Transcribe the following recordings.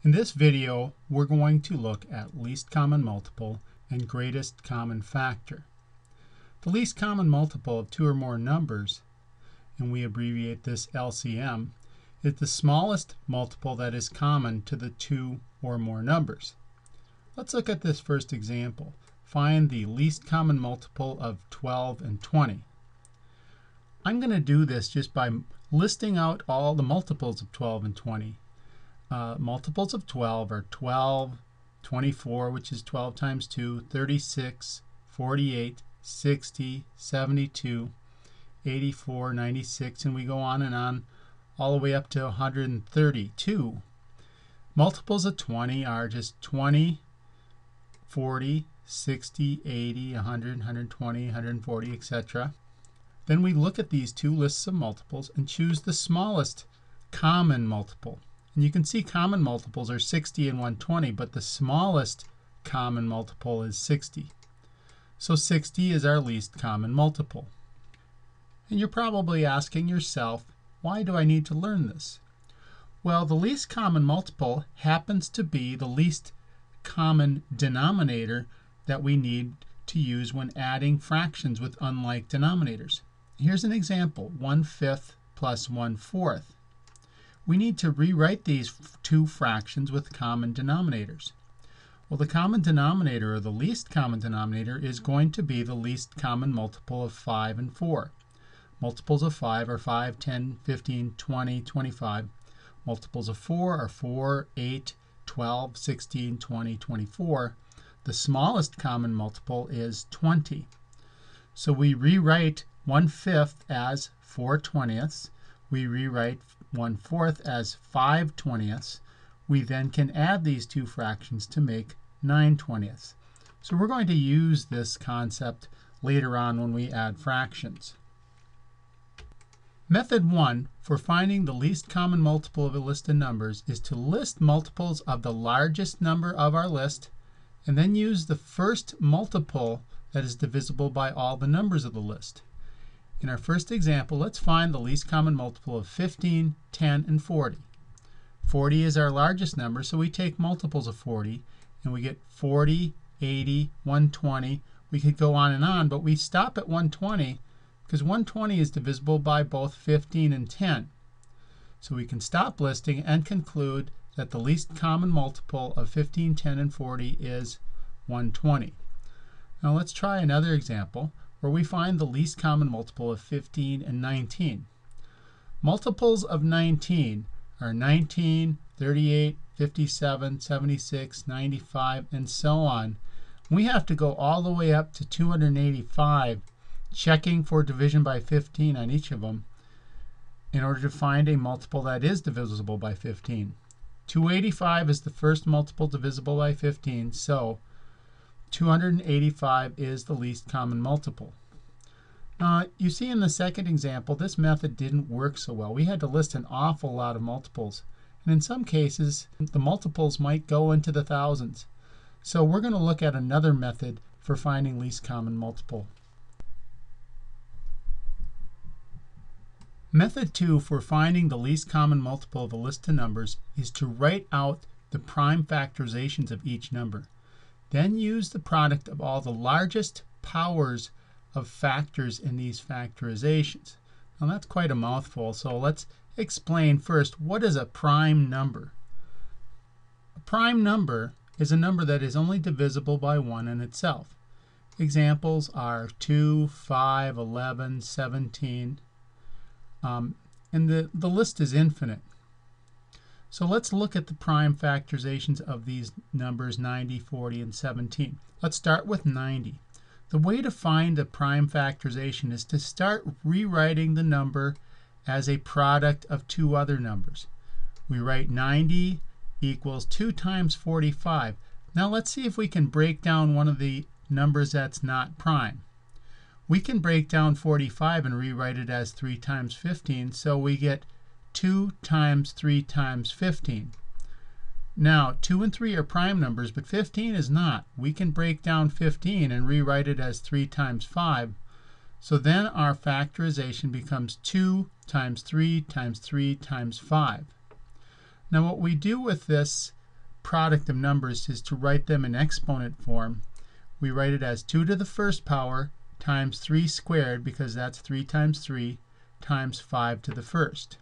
In this video, we're going to look at least common multiple and greatest common factor. The least common multiple of two or more numbers, and we abbreviate this LCM, is the smallest multiple that is common to the two or more numbers. Let's look at this first example. Find the least common multiple of 12 and 20. I'm going to do this just by listing out all the multiples of 12 and 20. Multiples of 12 are 12, 24, which is 12 times 2, 36, 48, 60, 72, 84, 96, and we go on and on all the way up to 132. Multiples of 20 are just 20, 40, 60, 80, 100, 120, 140, etc. Then we look at these two lists of multiples and choose the smallest common multiple. And you can see common multiples are 60 and 120, but the smallest common multiple is 60. So 60 is our least common multiple. And you're probably asking yourself, why do I need to learn this? Well, the least common multiple happens to be the least common denominator that we need to use when adding fractions with unlike denominators. Here's an example, 1/5 plus 1/4. We need to rewrite these two fractions with common denominators. Well, the common denominator, or the least common denominator, is going to be the least common multiple of 5 and 4. Multiples of 5 are 5, 10, 15, 20, 25. Multiples of 4 are 4, 8, 12, 16, 20, 24. The smallest common multiple is 20. So we rewrite 1/5 as 4/20. We rewrite 1/4 as 5/20. We then can add these two fractions to make 9/20. So we're going to use this concept later on when we add fractions. Method 1 for finding the least common multiple of a list of numbers is to list multiples of the largest number of our list and then use the first multiple that is divisible by all the numbers of the list. In our first example, let's find the least common multiple of 15, 10, and 40. 40 is our largest number, so we take multiples of 40, and we get 40, 80, 120. We could go on, but we stop at 120 because 120 is divisible by both 15 and 10. So we can stop listing and conclude that the least common multiple of 15, 10, and 40 is 120. Now let's try another example where we find the least common multiple of 15 and 19. Multiples of 19 are 19, 38, 57, 76, 95, and so on. We have to go all the way up to 285, checking for division by 15 on each of them in order to find a multiple that is divisible by 15. 285 is the first multiple divisible by 15, so 285 is the least common multiple. You see in the second example, this method didn't work so well. We had to list an awful lot of multiples. And in some cases, the multiples might go into the thousands. So we're going to look at another method for finding least common multiple. Method 2 for finding the least common multiple of a list of numbers is to write out the prime factorizations of each number. Then use the product of all the largest powers of factors in these factorizations. Now that's quite a mouthful, so let's explain first, what is a prime number? A prime number is a number that is only divisible by 1 in itself. Examples are 2, 5, 11, 17, and the list is infinite. So let's look at the prime factorizations of these numbers 90, 40, and 17. Let's start with 90. The way to find a prime factorization is to start rewriting the number as a product of two other numbers. We write 90 equals 2 times 45. Now let's see if we can break down one of the numbers that's not prime. We can break down 45 and rewrite it as 3 times 15, so we get 2 times 3 times 15. Now, 2 and 3 are prime numbers, but 15 is not. We can break down 15 and rewrite it as 3 times 5. So then our factorization becomes 2 times 3 times 3 times 5. Now what we do with this product of numbers is to write them in exponent form. We write it as 2 to the first power times 3 squared, because that's 3 times 3, times 5 to the first.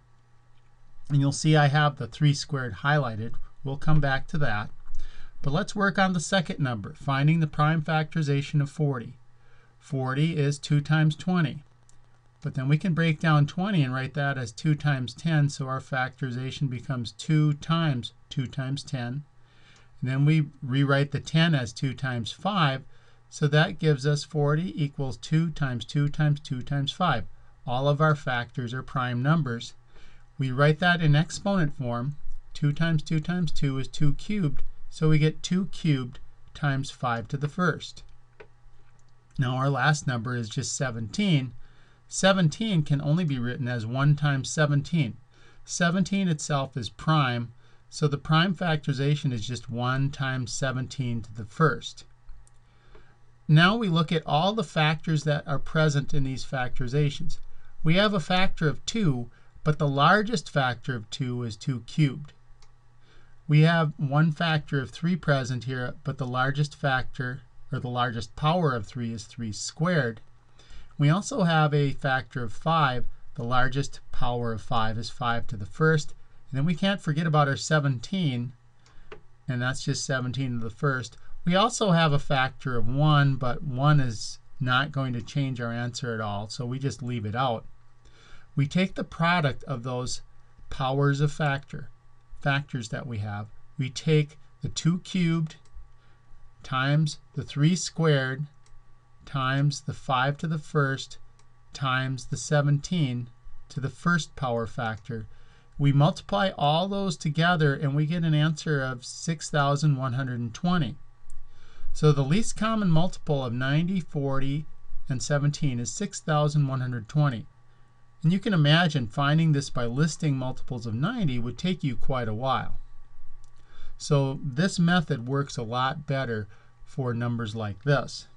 And you'll see I have the 3 squared highlighted. We'll come back to that. But let's work on the second number, finding the prime factorization of 40. 40 is 2 times 20. But then we can break down 20 and write that as 2 times 10, so our factorization becomes 2 times 2 times 10. And then we rewrite the 10 as 2 times 5, so that gives us 40 equals 2 times 2 times 2 times 5. All of our factors are prime numbers. We write that in exponent form. 2 times 2 times 2 is 2 cubed, so we get 2 cubed times 5 to the first. Now our last number is just 17. 17 can only be written as 1 times 17. 17 itself is prime, so the prime factorization is just 1 times 17 to the first. Now we look at all the factors that are present in these factorizations. We have a factor of 2, but the largest factor of 2 is 2 cubed. We have one factor of 3 present here, but the largest factor, or the largest power of 3, is 3 squared. We also have a factor of 5. The largest power of 5 is 5 to the first. And then we can't forget about our 17, and that's just 17 to the first. We also have a factor of 1, but 1 is not going to change our answer at all, so we just leave it out. We take the product of those powers of factors that we have. We take the 2 cubed times the 3 squared times the 5 to the first times the 17 to the first power factor. We multiply all those together and we get an answer of 6,120. So the least common multiple of 90, 40, and 17 is 6,120. And you can imagine finding this by listing multiples of 90 would take you quite a while. So this method works a lot better for numbers like this.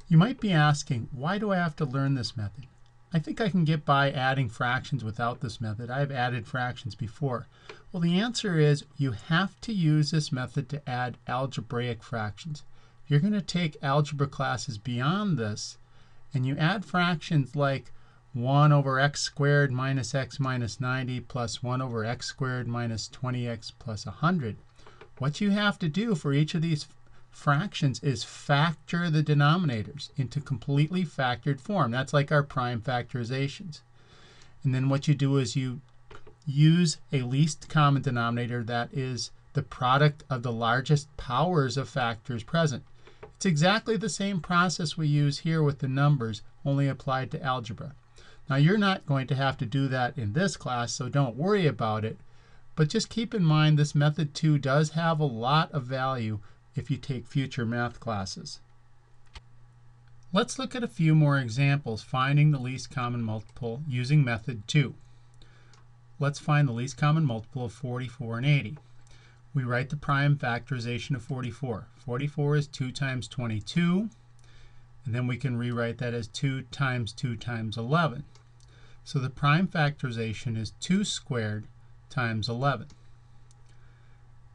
You might be asking, why do I have to learn this method? I think I can get by adding fractions without this method. I've added fractions before. Well, the answer is you have to use this method to add algebraic fractions. If you're going to take algebra classes beyond this, and you add fractions like 1 over x squared minus x minus 90 plus 1 over x squared minus 20x plus 100, what you have to do for each of these fractions is factor the denominators into completely factored form. That's like our prime factorizations. And then what you do is you use a least common denominator that is the product of the largest powers of factors present. It's exactly the same process we use here with the numbers, only applied to algebra. Now you're not going to have to do that in this class, so don't worry about it. But just keep in mind this method too does have a lot of value if you take future math classes. Let's look at a few more examples finding the least common multiple using method 2. Let's find the least common multiple of 44 and 80. We write the prime factorization of 44. 44 is 2 times 22, and then we can rewrite that as 2 times 2 times 11. So the prime factorization is 2 squared times 11.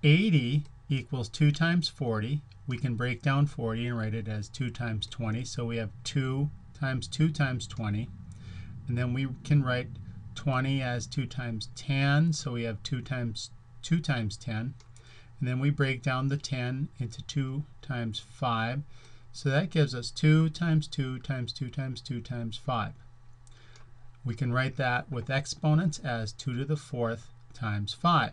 80 equals 2 times 40. We can break down 40 and write it as 2 times 20. So we have 2 times 2 times 20. And then we can write 20 as 2 times 10. So we have 2 times 2 times 10. And then we break down the 10 into 2 times 5. So that gives us 2 times 2 times 2 times 2 times 5. We can write that with exponents as 2 to the 4th times 5.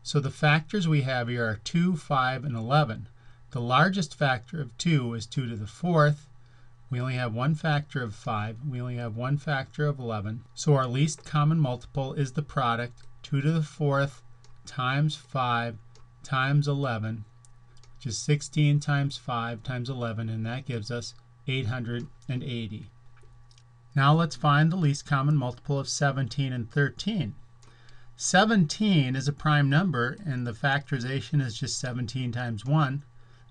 So the factors we have here are 2, 5, and 11. The largest factor of 2 is 2 to the 4th. We only have one factor of 5. We only have one factor of 11. So our least common multiple is the product 2 to the 4th times 5 times 11, which is 16 times 5 times 11, and that gives us 880. Now let's find the least common multiple of 17 and 13. 17 is a prime number, and the factorization is just 17 times 1.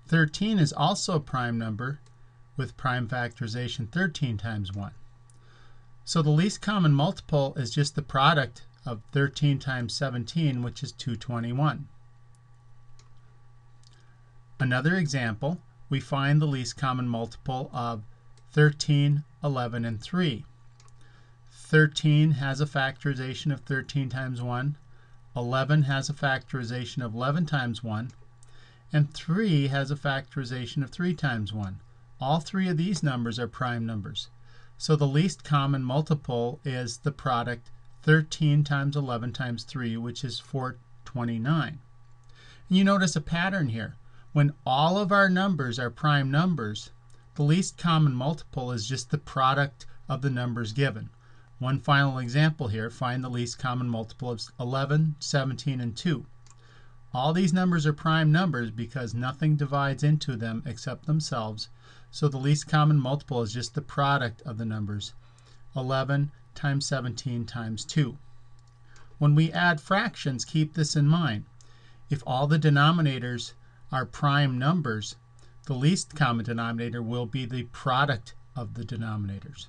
13 is also a prime number with prime factorization 13 times 1. So the least common multiple is just the product of 13 times 17, which is 221. Another example, we find the least common multiple of 13, 11, and 3. 13 has a factorization of 13 times 1. 11 has a factorization of 11 times 1. And 3 has a factorization of 3 times 1. All three of these numbers are prime numbers. So the least common multiple is the product 13 times 11 times 3, which is 429. And you notice a pattern here. When all of our numbers are prime numbers, the least common multiple is just the product of the numbers given. One final example here, find the least common multiple of 11, 17, and 2. All these numbers are prime numbers because nothing divides into them except themselves, so the least common multiple is just the product of the numbers, 11 times 17 times 2. When we add fractions, keep this in mind. If all the denominators are prime numbers, the least common denominator will be the product of the denominators.